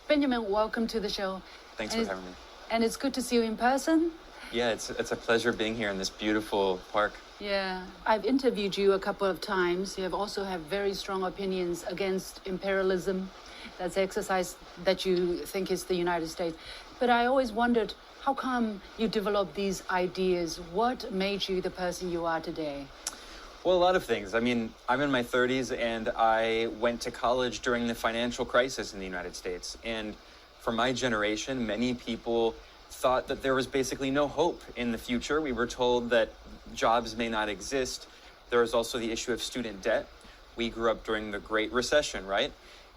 Benjamin, welcome to the show. Thanks for having me. And it's good to see you in person. Yeah, it's a pleasure being here in this beautiful park. Yeah, I've interviewed you a couple of times. You have also have very strong opinions against imperialism. That's exercise that you think is the United States. But I always wondered, how come you developed these ideas? What made you the person you are today? Well, a lot of things. I mean, I'm in my 30s and I went to college during the financial crisis in the United States. And for my generation, many people thought that there was basically no hope in the future. We were told that jobs may not exist. There was also the issue of student debt. We grew up during the Great Recession, right?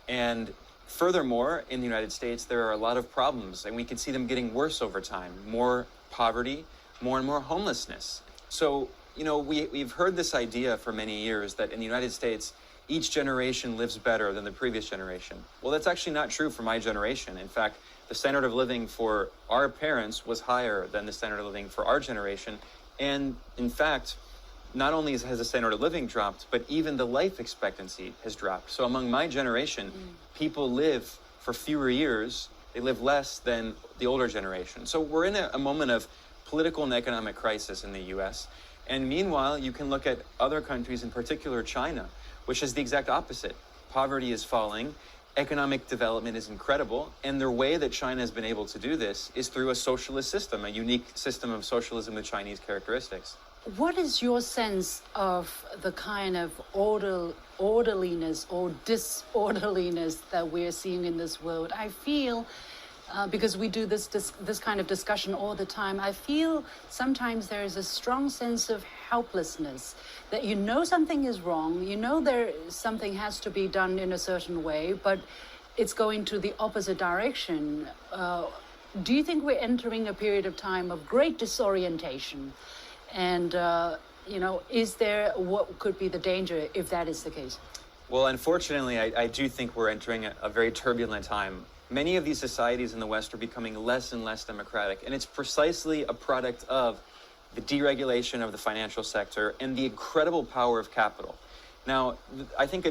And furthermore, in the United States, there are a lot of problems, and we can see them getting worse over time. More poverty, more and more homelessness. So, you know, we've heard this idea for many years that in the United States, each generation lives better than the previous generation. Well, that's actually not true for my generation. In fact, the standard of living for our parents was higher than the standard of living for our generation. And in fact, not only has the standard of living dropped, but even the life expectancy has dropped. So among my generation, people live for fewer years. They live less than the older generation. So we're in a moment of political and economic crisis in the US. And meanwhile, you can look at other countries, in particular China, which is the exact opposite. Poverty is falling. Economic development is incredible, and the way that China has been able to do this is through a socialist system, a unique system of socialism with Chinese characteristics. What is your sense of the kind of orderliness or disorderliness that we're seeing in this world? I feel, because we do this kind of discussion all the time, I feel sometimes there is a strong sense of helplessness, that you know something is wrong, you know something has to be done in a certain way, but it's going to the opposite direction. Do you think we're entering a period of time of great disorientation? And, you know, what could be the danger if that is the case? Well, unfortunately, I do think we're entering a very turbulent time. Many of these societies in the West are becoming less and less democratic, and it's precisely a product of the deregulation of the financial sector and the incredible power of capital. Now, I think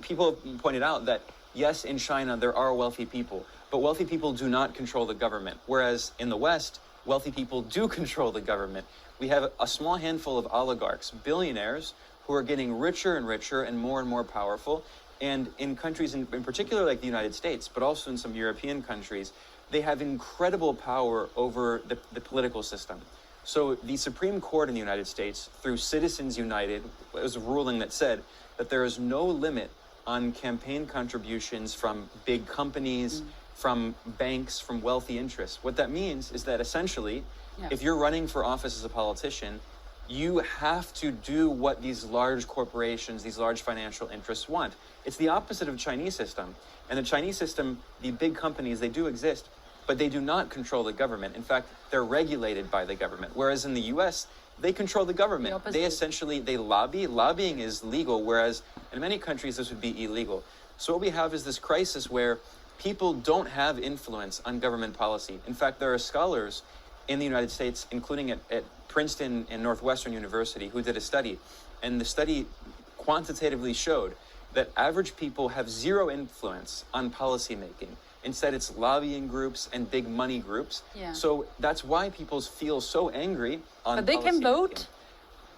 people have pointed out that, yes, in China, there are wealthy people, but wealthy people do not control the government, whereas in the West, wealthy people do control the government. We have a small handful of oligarchs, billionaires, who are getting richer and richer and more powerful. And in countries, in particular like the United States, but also in some European countries, they have incredible power over the political system. So the Supreme Court in the United States, through Citizens United, was a ruling that said that there is no limit on campaign contributions from big companies, from banks, from wealthy interests. What that means is that essentially, if you're running for office as a politician, you have to do what these large corporations, these large financial interests want. It's the opposite of the Chinese system. And the Chinese system, the big companies, they do exist, but they do not control the government. In fact, they're regulated by the government. Whereas in the US, they control the government. They lobby. Lobbying is legal, whereas in many countries, this would be illegal. So what we have is this crisis where people don't have influence on government policy. In fact, there are scholars in the United States, including at Princeton and Northwestern University, who did a study. And the study quantitatively showed that average people have zero influence on policymaking. Instead, it's lobbying groups and big money groups. So that's why people feel so angry on But they can vote?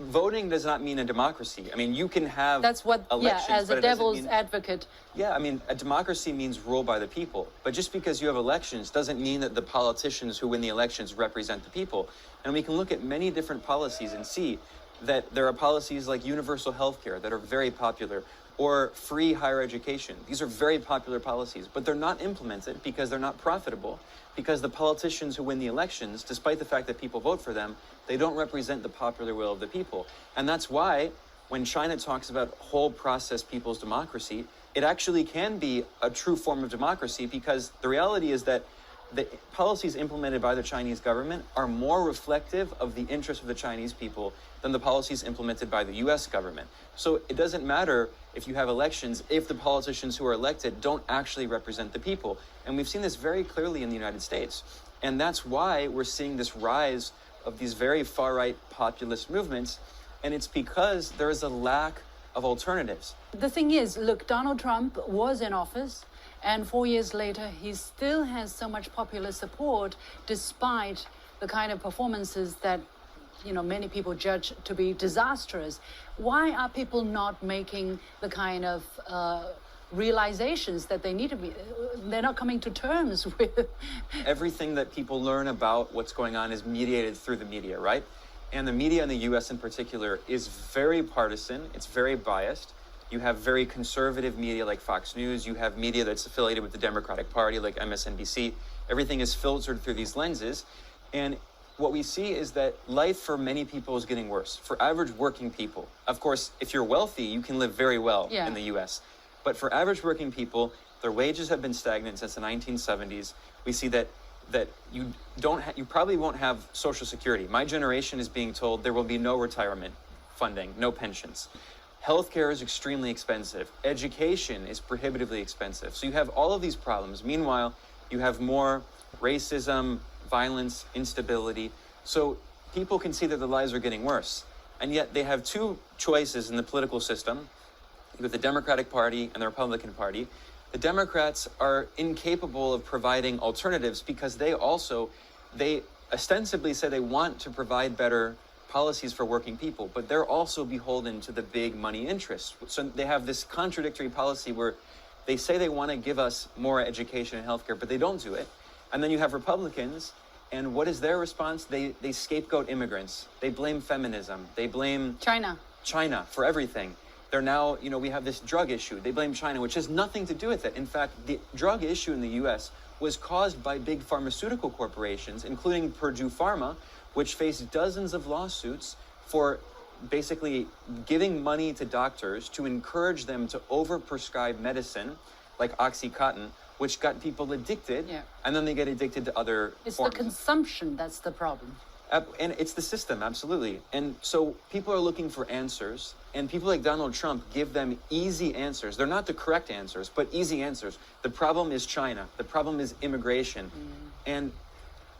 Voting does not mean a democracy. I mean, you can have elections, as a devil's advocate. Yeah, I mean, a democracy means rule by the people. But just because you have elections doesn't mean that the politicians who win the elections represent the people. And we can look at many different policies and see that there are policies like universal health care that are very popular, or free higher education. These are very popular policies, but they're not implemented because they're not profitable, because the politicians who win the elections, despite the fact that people vote for them, they don't represent the popular will of the people. And that's why when China talks about whole process people's democracy, it actually can be a true form of democracy, because the reality is that the policies implemented by the Chinese government are more reflective of the interests of the Chinese people than the policies implemented by the US government. So it doesn't matter if you have elections if the politicians who are elected don't actually represent the people. And we've seen this very clearly in the United States. And that's why we're seeing this rise of these very far-right populist movements. And it's because there is a lack of alternatives. The thing is, look, Donald Trump was in office, And 4 years later, he still has so much popular support despite the kind of performances that many people judge to be disastrous. Why are people not making the kind of realizations that they need to be? They're not coming to terms with. Everything that people learn about what's going on is mediated through the media, right? And the media in the US in particular is very partisan. It's very biased. You have very conservative media like Fox News. You have media that's affiliated with the Democratic Party like MSNBC. Everything is filtered through these lenses. And what we see is that life for many people is getting worse. For average working people, of course, if you're wealthy, you can live very well in the US. But for average working people, their wages have been stagnant since the 1970s. We see that you probably won't have Social Security. My generation is being told there will be no retirement funding, no pensions. Healthcare is extremely expensive. Education is prohibitively expensive. So you have all of these problems. Meanwhile, you have more racism, violence, instability. So people can see that their lives are getting worse. And yet they have two choices in the political system, with the Democratic Party and the Republican Party. The Democrats are incapable of providing alternatives because they ostensibly say they want to provide better policies for working people, but they're also beholden to the big money interests. So they have this contradictory policy where they say they want to give us more education and healthcare, but they don't do it. And then you have Republicans, and what is their response? They scapegoat immigrants. They blame feminism. They blame China for everything. They're now, we have this drug issue. They blame China, which has nothing to do with it. In fact, the drug issue in the US was caused by big pharmaceutical corporations, including Purdue Pharma, which faced dozens of lawsuits for basically giving money to doctors to encourage them to overprescribe medicine like OxyContin, which got people addicted, and then they get addicted to other forms. It's the consumption that's the problem. And it's the system, absolutely. And so people are looking for answers, and people like Donald Trump give them easy answers. They're not the correct answers, but easy answers. The problem is China. The problem is immigration. And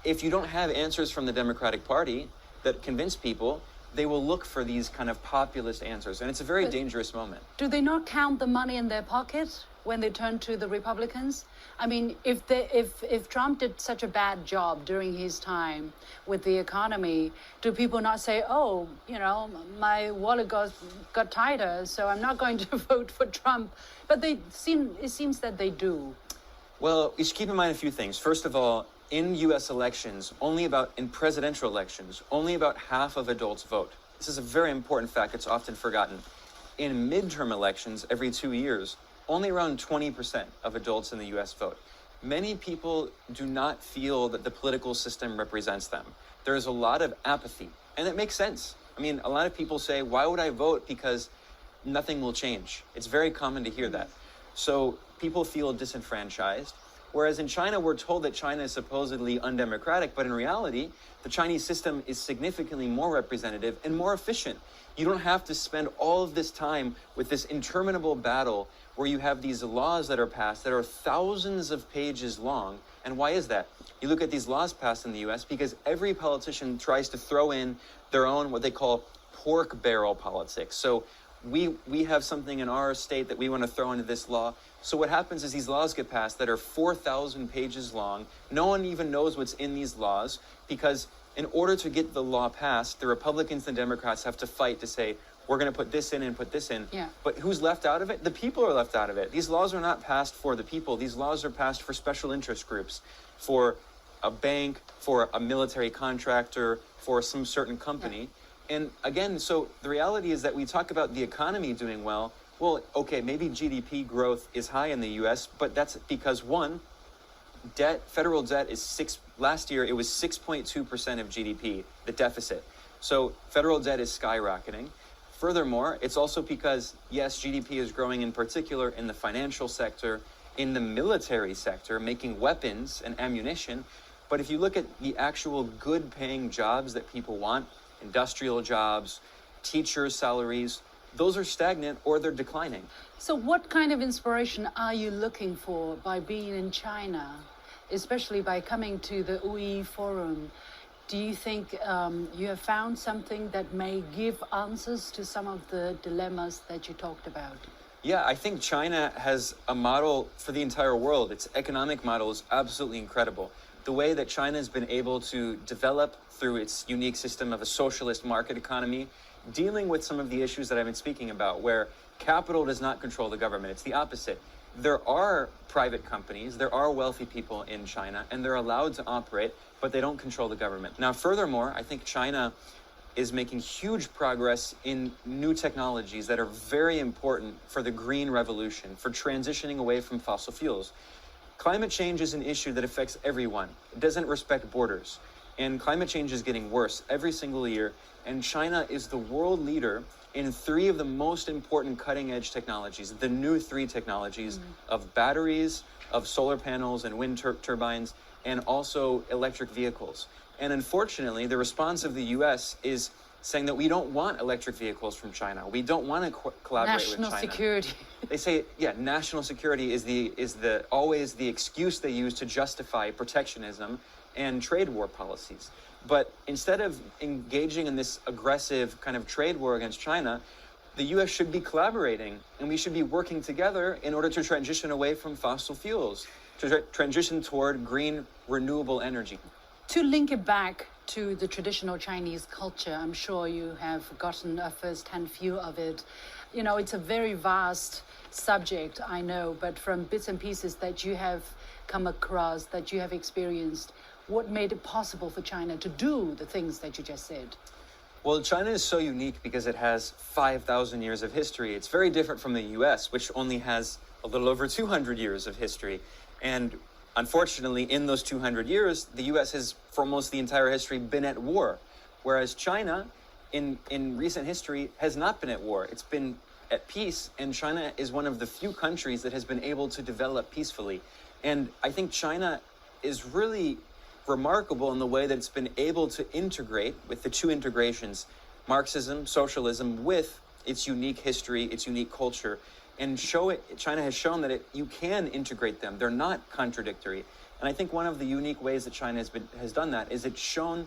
if you don't have answers from the Democratic Party that convince people, they will look for these kind of populist answers. And it's a very dangerous moment. Do they not count the money in their pocket when they turn to the Republicans? I mean, if Trump did such a bad job during his time with the economy, do people not say, oh, my wallet got tighter, so I'm not going to vote for Trump? But it seems that they do. Well, you should keep in mind a few things. First of all, in U.S. elections, in presidential elections, only about half of adults vote. This is a very important fact that's often forgotten. In midterm elections, every 2 years, only around 20% of adults in the U.S. vote. Many people do not feel that the political system represents them. There's a lot of apathy, and it makes sense. I mean, a lot of people say, why would I vote? Because nothing will change. It's very common to hear that. So people feel disenfranchised. Whereas in China, we're told that China is supposedly undemocratic, but in reality, the Chinese system is significantly more representative and more efficient. You don't have to spend all of this time with this interminable battle where you have these laws that are passed that are thousands of pages long. And why is that? You look at these laws passed in the US because every politician tries to throw in their own, what they call pork barrel politics. So we have something in our state that we want to throw into this law. So what happens is these laws get passed that are 4,000 pages long. No one even knows what's in these laws because in order to get the law passed, the Republicans and Democrats have to fight to say, we're going to put this in and put this in. But who's left out of it? The people are left out of it. These laws are not passed for the people. These laws are passed for special interest groups, for a bank, for a military contractor, for some certain company. And again, so the reality is that we talk about the economy doing well. Well, okay, maybe GDP growth is high in the US, but that's because one, federal debt is last year it was 6.2% of GDP, the deficit. So federal debt is skyrocketing. Furthermore, it's also because, yes, GDP is growing in particular in the financial sector, in the military sector, making weapons and ammunition. But if you look at the actual good paying jobs that people want, industrial jobs, teachers' salaries, those are stagnant or they're declining. So what kind of inspiration are you looking for by being in China, especially by coming to the UE Forum? Do you think you have found something that may give answers to some of the dilemmas that you talked about? Yeah, I think China has a model for the entire world. Its economic model is absolutely incredible. The way that China has been able to develop through its unique system of a socialist market economy, dealing with some of the issues that I've been speaking about, where capital does not control the government. It's the opposite. There are private companies, there are wealthy people in China, and they're allowed to operate, but they don't control the government. Now, furthermore, I think China is making huge progress in new technologies that are very important for the green revolution, for transitioning away from fossil fuels. Climate change is an issue that affects everyone. It doesn't respect borders. And climate change is getting worse every single year. And China is the world leader in three of the most important cutting edge technologies, the new three technologies of batteries, of solar panels and wind turbines, and also electric vehicles. And unfortunately, the response of the US is saying that we don't want electric vehicles from China. We don't want to collaborate with China. National security. They say, yeah, national security is always the excuse they use to justify protectionism and trade war policies. But instead of engaging in this aggressive kind of trade war against China, the US should be collaborating, and we should be working together in order to transition away from fossil fuels, to transition toward green, renewable energy. To link it back to the traditional Chinese culture, I'm sure you have gotten a first-hand view of it. You know, it's a very vast subject, I know, but from bits and pieces that you have come across, that you have experienced, what made it possible for China to do the things that you just said? Well, China is so unique because it has 5,000 years of history. It's very different from the US, which only has a little over 200 years of history. And unfortunately, in those 200 years, the US has, for almost the entire history, been at war. Whereas China, in recent history, has not been at war. It's been at peace, and China is one of the few countries that has been able to develop peacefully. And I think China is really remarkable in the way that it's been able to integrate with the two integrations, Marxism, socialism, with its unique history, its unique culture, and China has shown that you can integrate them. They're not contradictory. And I think one of the unique ways that China has done that is it's shown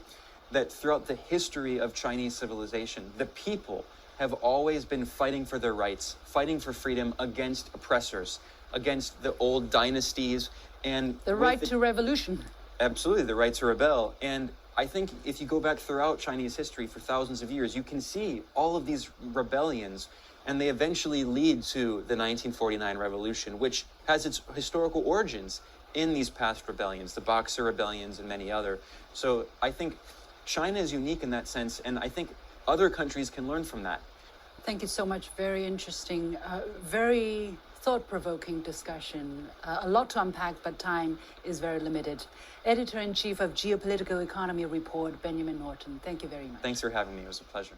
that throughout the history of Chinese civilization, the people have always been fighting for their rights, fighting for freedom against oppressors, against the old dynasties, and the right to revolution. Absolutely, the right to rebel. And I think if you go back throughout Chinese history for thousands of years, you can see all of these rebellions, and they eventually lead to the 1949 revolution, which has its historical origins in these past rebellions, the Boxer rebellions and many other. So I think China is unique in that sense, and I think other countries can learn from that. Thank you so much. Very interesting, very thought-provoking discussion. A lot to unpack, but time is very limited. Editor-in-Chief of Geopolitical Economy Report, Benjamin Norton. Thank you very much. Thanks for having me. It was a pleasure.